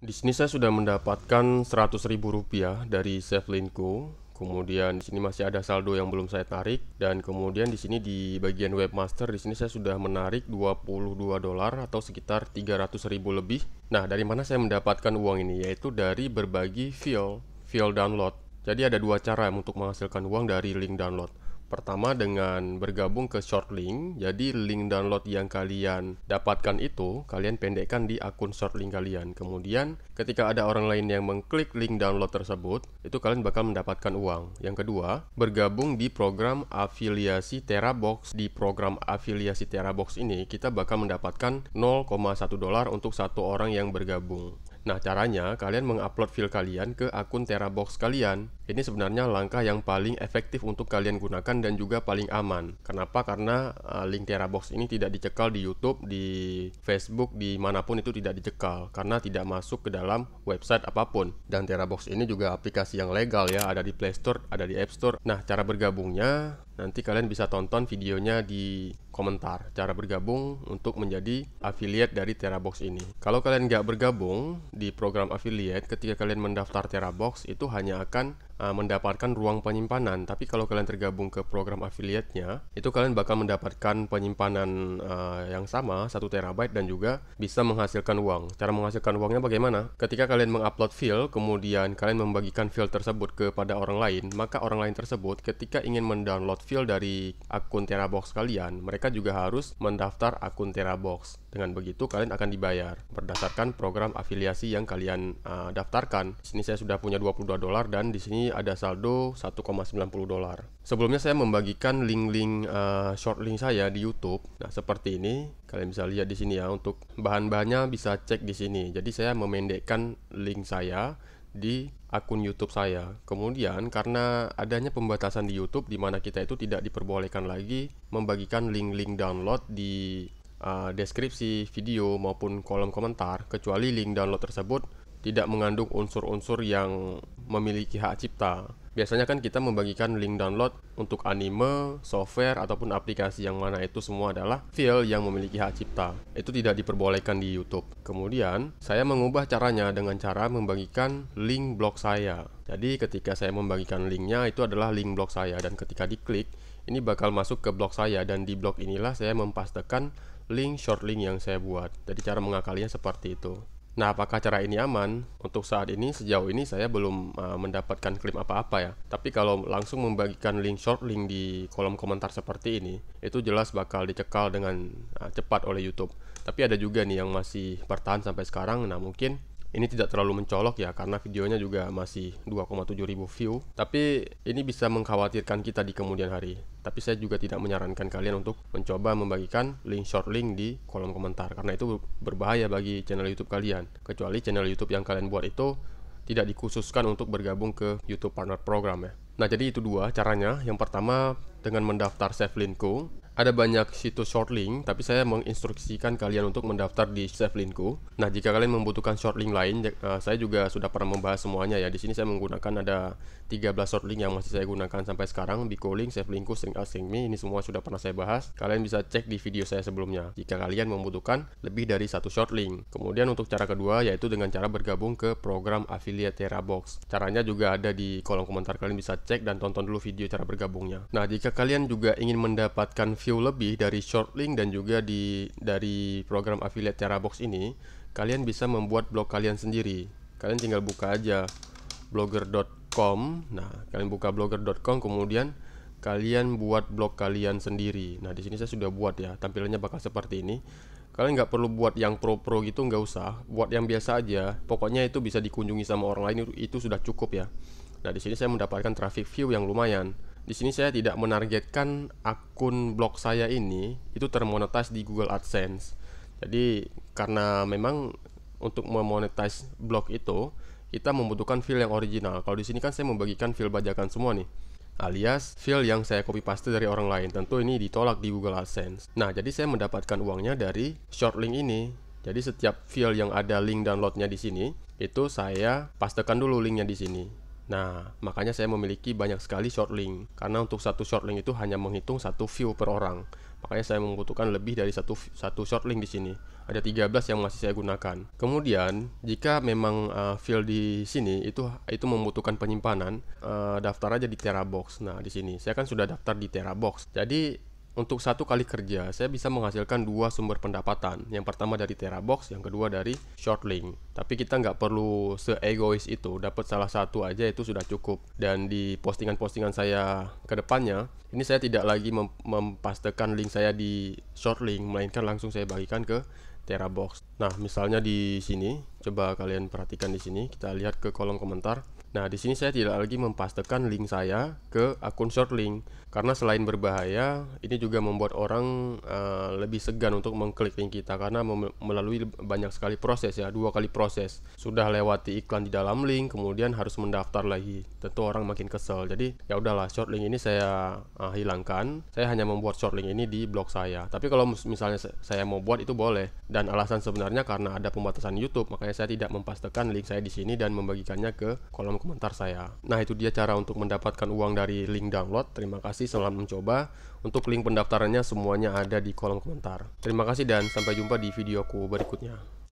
Di sini saya sudah mendapatkan Rp100.000 dari Savelinku. Kemudian di sini masih ada saldo yang belum saya tarik, dan kemudian di sini di bagian webmaster di sini saya sudah menarik $22 atau sekitar 300.000 lebih. Nah, dari mana saya mendapatkan uang ini? Yaitu dari berbagi file download. Jadi ada dua cara untuk menghasilkan uang dari link download. Pertama dengan bergabung ke Shortlink. Jadi link download yang kalian dapatkan itu kalian pendekkan di akun Shortlink kalian. Kemudian ketika ada orang lain yang mengklik link download tersebut, itu kalian bakal mendapatkan uang. Yang kedua, bergabung di program afiliasi Terabox. Di program afiliasi Terabox ini kita bakal mendapatkan $0,1 untuk satu orang yang bergabung. Nah, caranya kalian mengupload file kalian ke akun Terabox kalian. Ini sebenarnya langkah yang paling efektif untuk kalian gunakan dan juga paling aman. Kenapa? Karena link Terabox ini tidak dicekal di YouTube, di Facebook, dimanapun itu tidak dicekal karena tidak masuk ke dalam website apapun. Dan Terabox ini juga aplikasi yang legal ya, ada di Play Store, ada di App Store. Nah, cara bergabungnya nanti kalian bisa tonton videonya di komentar. Cara bergabung untuk menjadi affiliate dari Terabox ini. Kalau kalian nggak bergabung di program affiliate, ketika kalian mendaftar Terabox itu hanya akan mendapatkan ruang penyimpanan. Tapi kalau kalian tergabung ke program affiliate-nya, itu kalian bakal mendapatkan penyimpanan yang sama 1 terabyte dan juga bisa menghasilkan uang. Cara menghasilkan uangnya bagaimana? Ketika kalian mengupload file, kemudian kalian membagikan file tersebut kepada orang lain, maka orang lain tersebut ketika ingin mendownload file dari akun Terabox kalian, mereka juga harus mendaftar akun Terabox. Dengan begitu kalian akan dibayar berdasarkan program afiliasi yang kalian daftarkan. Di sini saya sudah punya $22 dan di sini ada saldo $1,90. Sebelumnya saya membagikan link-link short link saya di YouTube. Nah, seperti ini. Kalian bisa lihat di sini ya. Untuk bahan-bahannya bisa cek di sini. Jadi saya memendekkan link saya di akun YouTube saya. Kemudian karena adanya pembatasan di YouTube di mana kita itu tidak diperbolehkan lagi membagikan link-link download di deskripsi video maupun kolom komentar, kecuali link download tersebut tidak mengandung unsur-unsur yang memiliki hak cipta. Biasanya kan kita membagikan link download untuk anime, software, ataupun aplikasi yang mana itu semua adalah file yang memiliki hak cipta. Itu tidak diperbolehkan di YouTube. Kemudian, saya mengubah caranya dengan cara membagikan link blog saya. Jadi ketika saya membagikan linknya, itu adalah link blog saya. Dan ketika diklik, ini bakal masuk ke blog saya. Dan di blog inilah saya mempastekan link short link yang saya buat. Jadi cara mengakalinya seperti itu. Nah, apakah cara ini aman? Untuk saat ini, sejauh ini saya belum mendapatkan klaim apa-apa ya. Tapi kalau langsung membagikan link short link di kolom komentar seperti ini, itu jelas bakal dicekal dengan cepat oleh YouTube. Tapi ada juga nih yang masih bertahan sampai sekarang. Nah, mungkin ini tidak terlalu mencolok ya, karena videonya juga masih 2,7 ribu view. Tapi ini bisa mengkhawatirkan kita di kemudian hari. Tapi saya juga tidak menyarankan kalian untuk mencoba membagikan link short link di kolom komentar, karena itu berbahaya bagi channel YouTube kalian. Kecuali channel YouTube yang kalian buat itu tidak dikhususkan untuk bergabung ke YouTube Partner Program ya. Nah, jadi itu dua caranya. Yang pertama dengan mendaftar Savelinku. Ada banyak situs short link, tapi saya menginstruksikan kalian untuk mendaftar di Savelinku. Nah, jika kalian membutuhkan short link lain, saya juga sudah pernah membahas semuanya ya. Di sini saya menggunakan ada 13 short link yang masih saya gunakan sampai sekarang. Bicolink, Savelinku, StringAsk, ini semua sudah pernah saya bahas. Kalian bisa cek di video saya sebelumnya jika kalian membutuhkan lebih dari satu short link. Kemudian untuk cara kedua yaitu dengan cara bergabung ke program affiliate Terabox. Caranya juga ada di kolom komentar, kalian bisa cek dan tonton dulu video cara bergabungnya. Nah, jika kalian juga ingin mendapatkan view lebih dari short link dan juga dari program affiliate Terabox ini, kalian bisa membuat blog kalian sendiri. Kalian tinggal buka aja blogger.com. Nah, kalian buka blogger.com, kemudian kalian buat blog kalian sendiri. Nah, di sini saya sudah buat ya, tampilannya bakal seperti ini. Kalian nggak perlu buat yang pro-pro gitu, nggak usah. Buat yang biasa aja. Pokoknya itu bisa dikunjungi sama orang lain, itu sudah cukup ya. Nah, di sini saya mendapatkan traffic view yang lumayan. Di sini saya tidak menargetkan akun blog saya ini itu termonetize di Google AdSense. Jadi karena memang untuk memonetize blog itu kita membutuhkan file yang original. Kalau di sini kan saya membagikan file bajakan semua nih, alias file yang saya copy paste dari orang lain. Tentu ini ditolak di Google AdSense. Nah, jadi saya mendapatkan uangnya dari short link ini. Jadi setiap file yang ada link downloadnya di sini, itu saya pastekan dulu linknya di sini. Nah, makanya saya memiliki banyak sekali short link. Karena untuk satu short link itu hanya menghitung satu view per orang. Makanya saya membutuhkan lebih dari satu short link di sini. Ada 13 yang masih saya gunakan. Kemudian, jika memang field di sini itu membutuhkan penyimpanan, daftar aja di Terabox. Nah, di sini saya kan sudah daftar di Terabox. Jadi untuk satu kali kerja, saya bisa menghasilkan dua sumber pendapatan. Yang pertama dari Terabox, yang kedua dari Shortlink. Tapi kita nggak perlu se-egois itu, dapat salah satu aja itu sudah cukup. Dan di postingan-postingan saya ke depannya, ini saya tidak lagi mempastekan link saya di Shortlink, melainkan langsung saya bagikan ke Terabox. Nah, misalnya di sini, coba kalian perhatikan di sini, kita lihat ke kolom komentar. Nah, di sini saya tidak lagi mempastekan link saya ke akun Shortlink karena selain berbahaya, ini juga membuat orang lebih segan untuk mengklik link kita karena melalui banyak sekali proses ya, 2 kali proses. Sudah lewati iklan di dalam link, kemudian harus mendaftar lagi. Tentu orang makin kesel. Jadi, ya udahlah, Shortlink ini saya hilangkan. Saya hanya membuat Shortlink ini di blog saya. Tapi kalau misalnya saya mau buat itu boleh. Dan alasan sebenarnya karena ada pembatasan YouTube, makanya saya tidak mempastekan link saya di sini dan membagikannya ke kolom komentar saya. Nah, itu dia cara untuk mendapatkan uang dari link download. Terima kasih selamat mencoba. Untuk link pendaftarannya semuanya ada di kolom komentar. Terima kasih dan sampai jumpa di videoku berikutnya.